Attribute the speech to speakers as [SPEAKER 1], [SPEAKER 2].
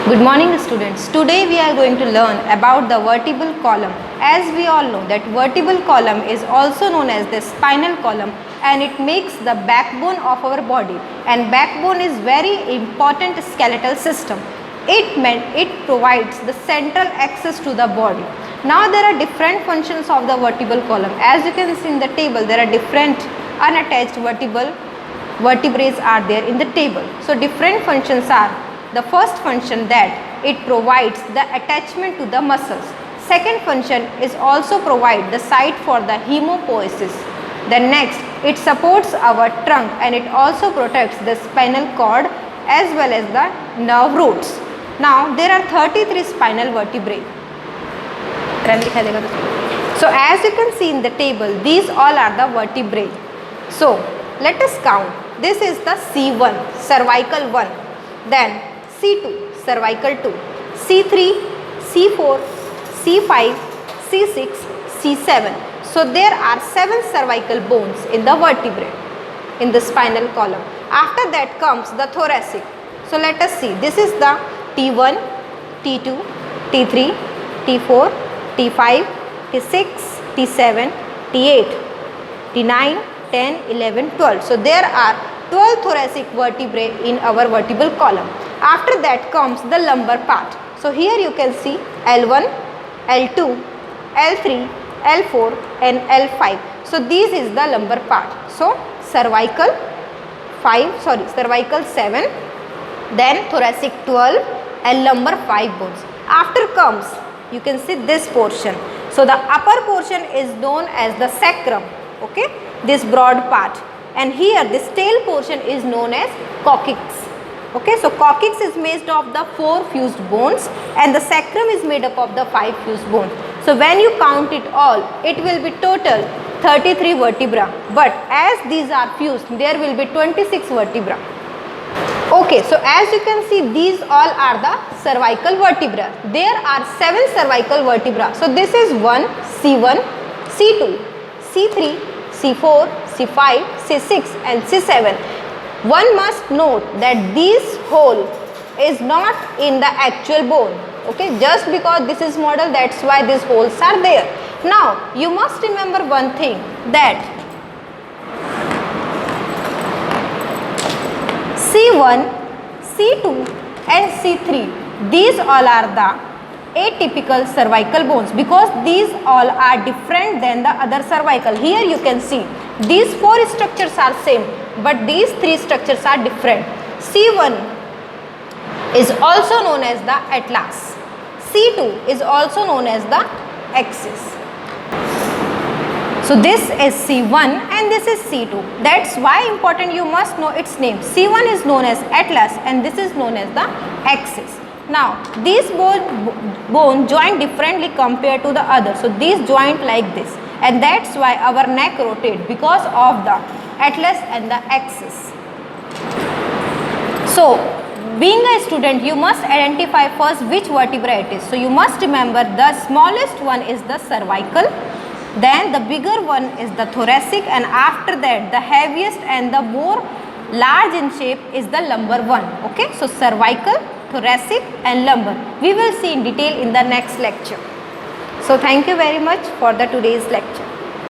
[SPEAKER 1] Good morning students. Today we are going to learn about the vertebral column. As we all know that vertebral column is also known as the spinal column and it makes the backbone of our body, and backbone is very important skeletal system. It provides the central access to the body. Now there are different functions of the vertebral column. As you can see in the table, there are different unattached vertebraes are there in the table. So different functions are: the first function that it provides the attachment to the muscles. Second function is also provide the site for the hemopoiesis. Then next, it supports our trunk and it also protects the spinal cord as well as the nerve roots. Now there are 33 spinal vertebrae. So as you can see in the table, these all are the vertebrae. So let us count. This is the C1, cervical 1. Then C2, cervical 2, C3, C4, C5, C6, C7. So there are 7 cervical bones in the vertebrae, in the spinal column. After that comes the thoracic. So let us see. This is the T1, T2, T3, T4, T5, T6, T7, T8, T9, 10, 11, 12. So there are 12 thoracic vertebrae in our vertebral column. After that comes the lumbar part. So here you can see L1, L2, L3, L4 and L5. So this is the lumbar part. So cervical 7, then thoracic 12 and lumbar 5 bones. After comes, you can see this portion. So the upper portion is known as the sacrum, okay, this broad part, and here this tail portion is known as coccyx. Okay, so coccyx is made of the 4 fused bones and the sacrum is made up of the 5 fused bones. So when you count it all, it will be total 33 vertebra, but as these are fused, there will be 26 vertebra. Okay, so as you can see, these all are the cervical vertebra. There are 7 cervical vertebra. So this is 1, C1, C2, C3, C4, C5, C6 and C7. One must note that this hole is not in the actual bone. Okay, just because this is model, that's why these holes are there. Now you must remember one thing, that C1, C2 and C3, these all are the atypical cervical bones because these all are different than the other cervical. Here you can see these 4 structures are same, but these 3 structures are different. C1 is also known as the atlas. C2 is also known as the axis. So this is C1 and this is C2. That's why important, you must know its name. C1 is known as atlas and this is known as the axis. Now these bone join differently compared to the other. So these joint like this, and that's why our neck rotate because of the atlas and the axis. So being a student, you must identify first which vertebra it is. So you must remember the smallest one is the cervical, then the bigger one is the thoracic, and after that the heaviest and the more large in shape is the lumbar one. Okay, so cervical, thoracic and lumbar we will see in detail in the next lecture. So thank you very much for the today's lecture.